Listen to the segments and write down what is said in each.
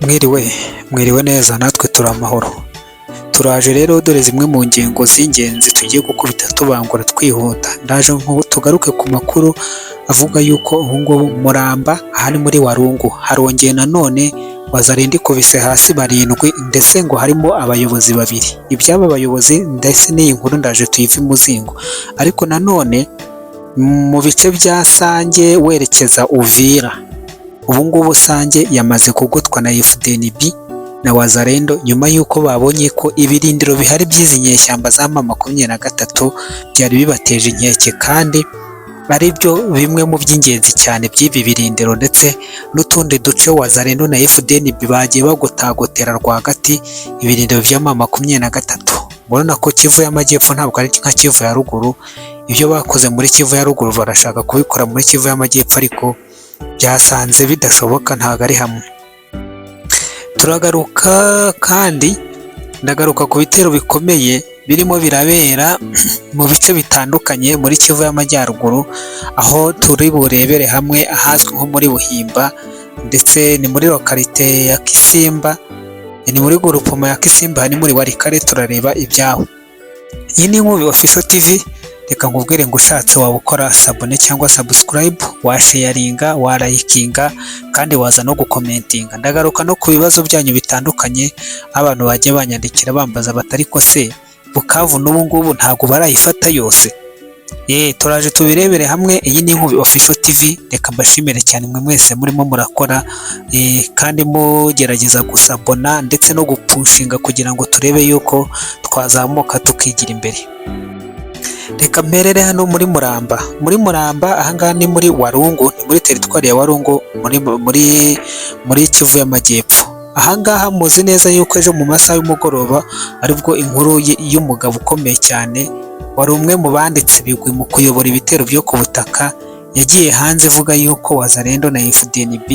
Mwiriwe neza natwe turi amahoro. Turaje rero dore zimwe mu ngingo z'ingenzi tugiye gukubita tubangura twihuta. Ndaje ngo tugaruke ku makuru avuga yuko ubu ngubu Muramba aha ni muri Walungu harongeye nanone Wazalendo ikubise hasi barindwi ndetse ngo harimo abayobozi babiri. Iby'aba bayobozi ndetse n'iyi nkuru ndaje tuyive imuzingo. Ariko nanone mu bice bya Sange werekeza Uvira, ubu ngubu Sange yamaze kugotwa na FDNB na Wazalendo nyuma y'uko babonye ko ibirindiro bihari by'izi nyeshyamba za M23 byari bibateje inkeke, kandi ari byo bimwe mu by'ingenzi cyane by'ibi birindiro, ndetse n'utundi duce Wazalendo na FDNB bagiye bagotagotera rwagati ibirindiro bya M23. Murabona ko Kivu y'Amajyepfo ntabwo ari nka Kivu ya ruguru. Ibyo bakoze muri Kivu ya ruguru barashaka kubikora muri Kivu y'Amajyepfo, ariko byasanze bidashoboka, ntabwo ari hamwe. Turagaruka kandi ndagaruka ku bitero bikomeye birimo birabera mu bice bitandukanye muri Kivu y'Amajyaruguru, aho turi burebere hamwe ahazwi nko muri Buhimba, ndetse ni muri lokalite ya Kisimba, ni muri groupement ya Kisimba, ni muri Warikare. Turareba ibyaho. Iyi ni Nkubi Official TV. Reka nkubwire ngo ushatse waba ukora sabone cyangwa subscribe, washaringa, warayikinga, kandi waza no gukomentinga. Ndagaruka no ku bibazo byanyu bitandukanye abantu bagiye banyandikira bambaza batari ko se Bukavu n'ubu ngubu ntabwo barayifata yose. Turaje tubirebere hamwe. Iyi ni Nkubi Official TV. Reka mbashimire cyane mwe mwese murimo murakora kandi mugerageza gusabona ndetse no gupushinga kugira ngo turebe yuko twazamuka tukigira imbere. Reka mperere hano muri Muramba. Muri Muramba ahangaha ni muri Walungu, ni muri teritwari ya Walungu, muri Kivu y'Amajyepfo. Ahangaha muzi neza yuko ejo mu masaha y'umugoroba aribwo inkuru y'umugabo ukomeye cyane wari umwe mu banditse ibigwi mu kuyobora ibitero byo ku butaka yagiye hanze ivuga yuko Wazalendo na FDNB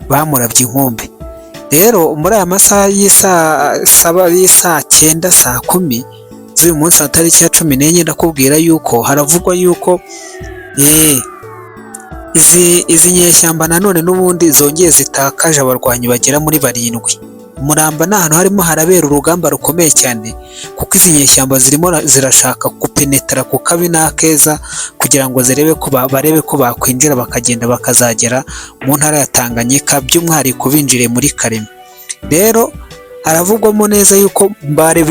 bamurabye inkumbi. Rero muri aya masaha y'isaa 9 saa 10 z'uyu munsi tariki ya 14 ndakubwira yuko haravugwa yuko izi nyeshyamba nanone n'ubundi zongeye zitakaje abarwanyi bagera muri 7. Muramba ni ahantu harimo harabera urugamba rukomeye cyane, kuko izi nyeshyamba zirimo zirashaka gupenetra ku kabi n'akeza kugira ngo barebe ko bakwinjira bakagenda bakazagera mu ntara ya Tanganyika, by'umwihariko binjire muri Karemi. Rero haravugwamo neza yuko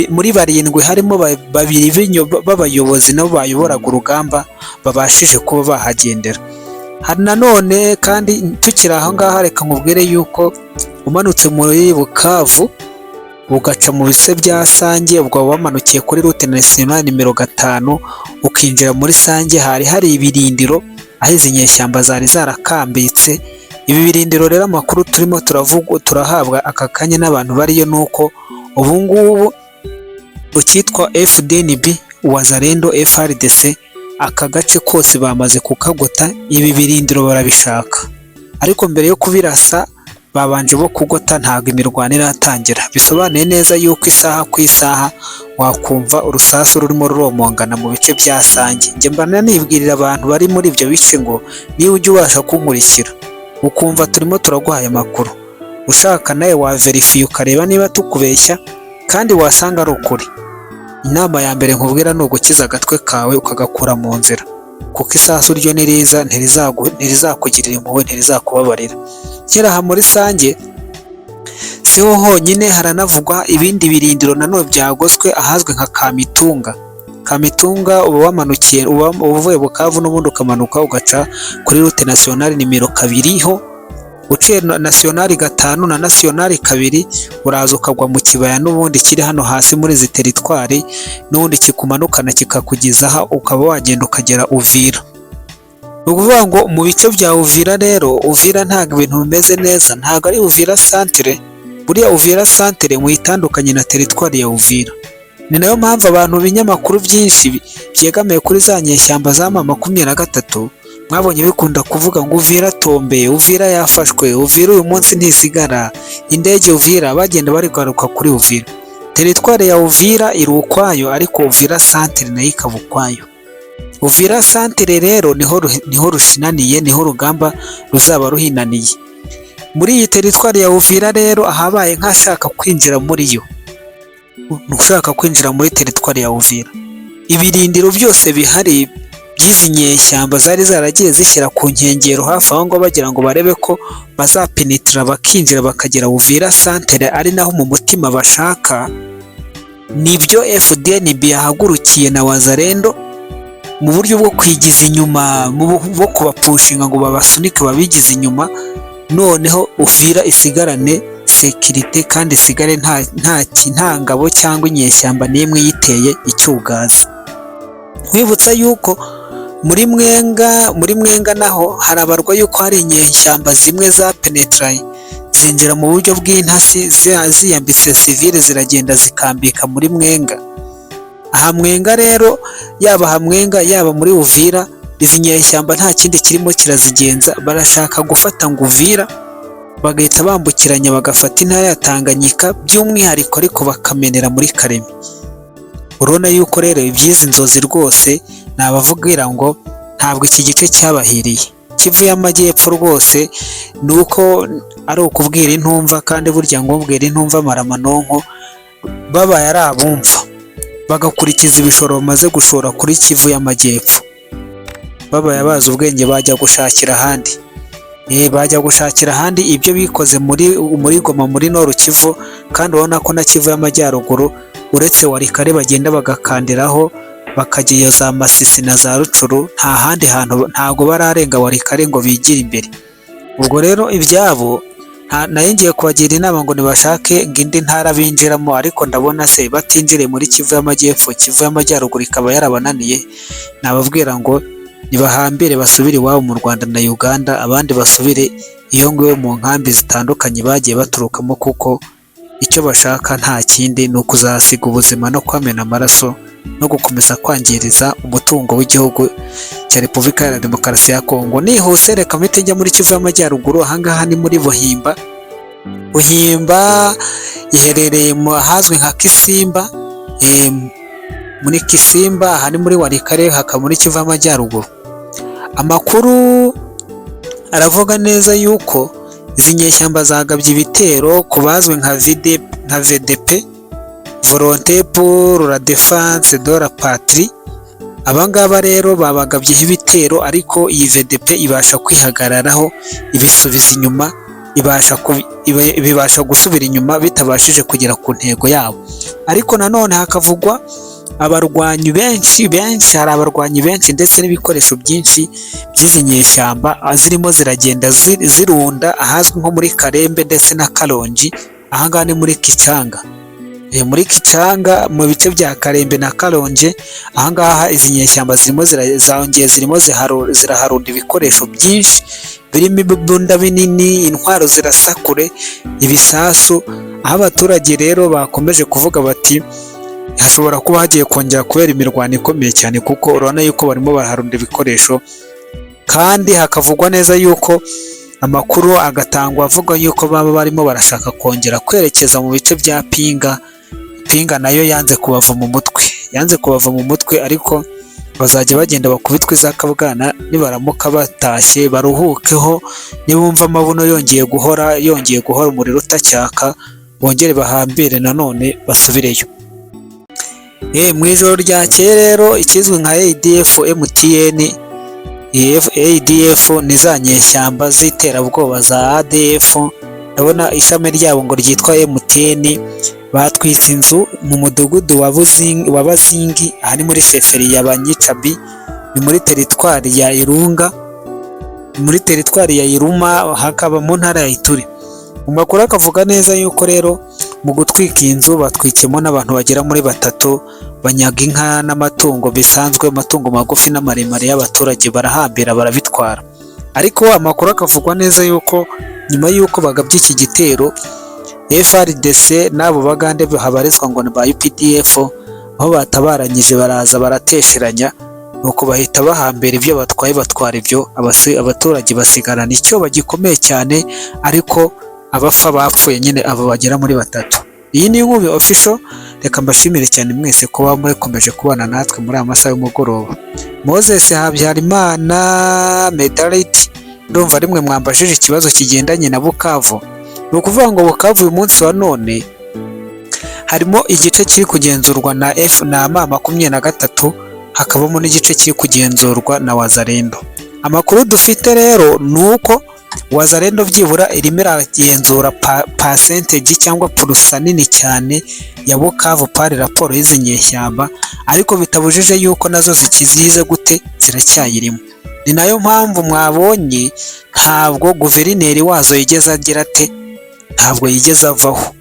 muri 7 harimo 2 b'abayobozi nabo bayoboraga urugamba babashije kuba bahagendera. Hari nanone kandi tukiri aho ngaho, reka nkubwire yuko umanutse muri Bukavu ugaca mu bise bya Sange, ubwo wamanukiye kuri route nationale nimero 5 ukinjira muri Sange, hari ibirindiro aho izi nyeshyamba zari zarakambitse. Ibi birindiro rero amakuru turimo turahabwa aka kanya n'abantu bariyo nuko ubu ngubu ukitwa FDNB, Wazalendo, FRDC aka gace kose bamaze kukagota. Ibi birindiro barabishaka, ariko mbere yo kubirasa babanje bo kugota, ntabwo imirwano iratangira. Bisobanuye neza yuko isaha ku isaha wakumva urusasu rurimo ruromongana mu bice bya Sange. Njye mbana nibwirira abantu bari muri ibyo bice ngo niba ujya ubasha kunkurikira ukumva turimo turaguhaye amakuru, ushaka nawe waverifiye ukareba niba tukubeshya kandi wasanga ari ukuri. Inama ya mbere nkubwira ni ugukiza agatwe kawe ukagakura mu nzira, kuko isasu ryo niriza ntirizakugirira impuhwe, ntirizakubabarira. Aha muri Sange siho honyine, haranavugwa ibindi birindiro nanone byagoswe ahazwi nka Kamitunga. Uba wamanukiye uvuye Bukavu n'ubundi ukamanuka ugaca kuri route nationale nimero 2 ho uciye nationale 5 na nationale 2 uraza ukagwa mu kibaya n'ubundi kiri hano hasi muri izi teritwari, n'ubundi kikumanukana kikakugezaho ukaba wagenda ukagera Uvira. Ni ukuvuga ngo mu bice bya Uvira rero, Uvira ntabwo ibintu bimeze neza, ntabwo ari Uvira centre. Buriya Uvira centre muyitandukanye na teritwari ya Uvira. Ni nayo mpamvu abantu binyamakuru byinshi byegamiye kuri za nyeshyamba za M23 mwabonye bikunda kuvuga ngo Uvira tombe, Uvira yafashwe, Uvira uyu munsi ntisigara, indege Uvira, bagenda barigaruka kuri Uvira. Teritwari ya Uvira iri ukwayo, ariko Uvira centre nayo ikaba ukwayo. Uvira centre rero niho rushinaniye, niho urugamba ruzaba ruhinaniye. Muri iyi teritwari ya Uvira rero ahabaye nk'ashaka kwinjira muri yo, ushaka kwinjira muri teritwari ya Uvira, ibirindiro byose bihari by'izi nyeshyamba zari zaragiye zishyira ku nkengero hafi aho ngo bagira ngo barebe ko bazapenetira bakinjira bakagera Uvira santere, ari naho mu mutima bashaka. Nibyo FDNB yahagurukiye na Wazalendo mu buryo bwo kwigiza inyuma, bwo kubapushinga ngo babasunike babigize inyuma, noneho Uvira isigarane sekirite kandi isigare nta ngabo cyangwa inyeshyamba n'imwe yiteye icyugazi. Nkwibutsa yuko muri Mwenga naho harabarwa yuko hari inyeshyamba zimwe za penetraye zinjira mu buryo bw'intasi ziyambitse sivile ziragenda zikambika muri Mwenga. Aha Mwenga rero, yaba Mwenga yaba muri Uvira, izi nyeshyamba nta kindi kirimo kirazigenza, barashaka gufata ngo Uvira bagahita bambukiranya bagafata intara ya Tanganyika by'umwihariko, ariko bakamenera muri Karemi. Urabona yuko rero iby'izi nzozi rwose nabavugira ngo ntabwo iki gice cyabahiriye. Kivu y'Amajyepfo rwose ni uko ari ukubwira intumva, kandi burya ngo ubwira intumva amara amanonko, babaye ari abumva bagakurikiza ibishoro bamaze gushora kuri Kivu y'Amajyepfo, babaye bazi ubwenge bajya gushakira ahandi. Bajya gushakira ahandi ibyo bikoze muri Goma muri Noru Kivu, kandi urabona ko na Kivu y'Amajyaruguru uretse Warikare bagenda bagakandiraho bakajya iyo za Masisi na za Rucuru, nta handi hantu ntabwo bararenga Warikare ngo bigire imbere. Ubwo rero ibyabo nayo ngiye kubagira inama ngo nibashake ngo indi ntara binjiramo, ariko ndabona se batinjire muri Kivu y'Amajyepfo, Kivu y'Amajyaruguru ikaba yarabananiye. Nababwira ngo nibahambire basubire iwabo mu Rwanda na Uganda, abandi basubire iyo ngiyo mu nkambi zitandukanye bagiye baturukamo, kuko icyo bashaka nta kindi ni ukuzasiga ubuzima no kwamena amaraso no gukomeza kwangiriza umutungo w'igihugu cya Repubulika Iharanira Demokarasi ya Kongo. Nihuse reka mpite njya muri Kivu y'Amajyaruguru. Ahangaha ni muri Buhimba. Buhimba iherereye mu ahazwi nka Kisimba, muri Kisimba, aha ni muri Warikare, hakaba muri Kivu y'Amajyaruguru. Amakuru aravuga neza yuko izi nyeshyamba zagabye ibitero ku bazwi nka VDP, Volonté pour la Défense de la Patrie. Abangaba rero babagabyeho ibitero, ariko iyi VDP ibasha kwihagararaho, ibisubiza inyuma, ibasha gusubira inyuma bitabashije kugera ku ntego yabo. Ariko nanone hakavugwa abarwanyi benshi, hari abarwanyi benshi ndetse n'ibikoresho byinshi by'izi nyeshyamba zirimo ziragenda zirunda ahazwi nko muri Karembe ndetse na Karongi. Ahangaha ni muri Kicanga. Muri Kicanga mu bice bya Karembe na Karongi, ahangaha izi nyeshyamba zirimo ziraharunda ibikoresho byinshi birimo ibibunda binini, intwaro zirasakure, ibisasu. Aho abaturage rero bakomeje kuvuga bati hashobora kuba hagiye kongera kubera imirwano ikomeye cyane, kuko urabona yuko barimo baraharunda ibikoresho. Kandi hakavugwa neza yuko amakuru agatangwa avuga yuko baba barimo barashaka kongera kwerekeza mu bice bya Pinga nayo yanze kubava mu mutwe, ariko bazajya bagenda bakubitwa izakabwana nibaramuka batashye baruhukeho, nibumva amabuno yongeye guhora umuriro utacyaka, bongere bahambire nanone basubireyo. Mu ijoro ryakeye rero ikizwi nka ADF MTN, ADF ni za nyeshyamba z'iterabwoba za ADF, ndabona ishami ryabo ngo ryitwa MTN, batwitse inzu mu mudugudu wa Bazingi, aha muri sheferi ya Banyicabi, ni muri teritwari ya Irunga, muri teritwari ya Iruma, hakaba mu ntara ya Ituri. Mu makuru akavuga neza yuko rero mu gutwika inzu batwikemo n'abantu bagera muri 3, banyaga inka n'amatungo bisanzwe, amatungo magufi n'amaremare y'abaturage barahambira barabitwara. Ariko amakuru akavugwa neza yuko nyuma yuko bagabye iki gitero, FRDC n'abo bagande habarizwa ngo ni ba UPDF, aho batabaranyije baraza baratesheranya, nuko bahita bahambira ibyo batwaye, batwara ibyo, abaturage basigarana icyo bagikomeye cyane, ariko abapfa bapfuye nyine abo bagera muri 3. Iyi ni Inkubi Official. Reka mbashimire cyane mwese kuba mukomeje kubana natwe muri amasaha y'umugoroba. Moses Habyarimana Medalite ndumva rimwe mwambajije ikibazo kigendanye na Bukavu. Ni ukuvuga ngo Bukavu uyu munsi wa none harimo igice kiri kugenzurwa na M23, hakabamo n'igice kiri kugenzurwa na Wazalendo. Amakuru dufite rero ni uko Wazalendo byibura irimo iragenzura percentage cyangwa purusa nini cyane ya Bukavu pari raporo y'izi nyeshyamba, ariko bitabujije yuko nazo zikizize gute ziracyayirimo. Ni nayo mpamvu mwabonye ntabwo guverineri wazo yigeze agira ate, ntabwo yigeze avaho,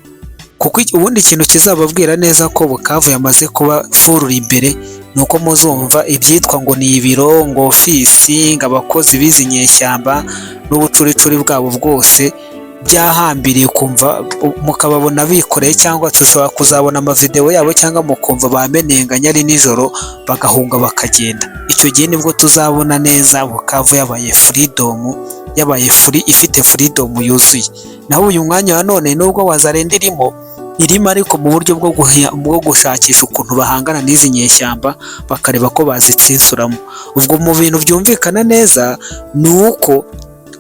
kuko ubundi ikintu kizababwira neza ko Bukavu yamaze kuba furura imbere nuko muzumva ibyitwa ngo ni ibiro, ngo ofisi, ngo abakozi bizi nyeshyamba n'ubucuricuri bwabo bwose byahambiriye, kumva mukababona bikoreye, cyangwa tushobora kuzabona amavideo yabo cyangwa mukumva bamenenganya ari nijoro bagahunga bakagenda. Icyo gihe nibwo tuzabona neza Bukavu yabaye freedom, yabaye free, ifite freedom yuzuye. Naho uyu mwanya wa none nubwo Wazalendo irimo ariko mu buryo bwo gushakisha ukuntu bahangana n'izi nyeshyamba bakareba ko bazitsinsuramo. Ubwo mu bintu byumvikana neza ni uko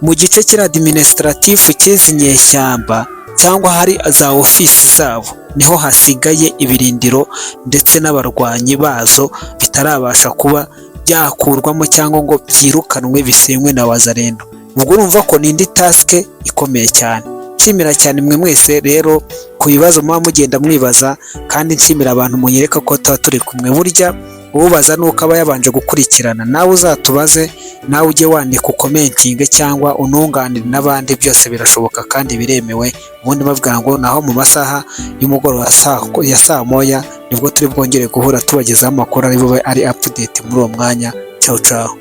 mu gice kiri administratif cy'izi nyeshyamba cyangwa hari za ofisi zabo niho hasigaye ibirindiro ndetse n'abarwanyi bazo bitarabasha kuba byakurwamo cyangwa ngo byirukanwe bisenywe na Wazalendo. Ubwo urumva ko n'indi task ikomeye cyane. Nshimira cyane mwe mwese rero ku bibazo muba mugenda mwibaza, kandi nshimira abantu munyereka ko tuba turi kumwe. Burya ubaza nuko aba yabanje gukurikirana, nawe uzatubaze, nawe ujye wandika ukomentinge cyangwa ununganire n'abandi, byose birashoboka kandi biremewe. Ubundi bavuga ngo naho mu masaha y'umugoroba ya saa moya nibwo turi bwongere guhura tubagezaho amakuru ari bube ari update muri uwo mwanya. Ciao ciao.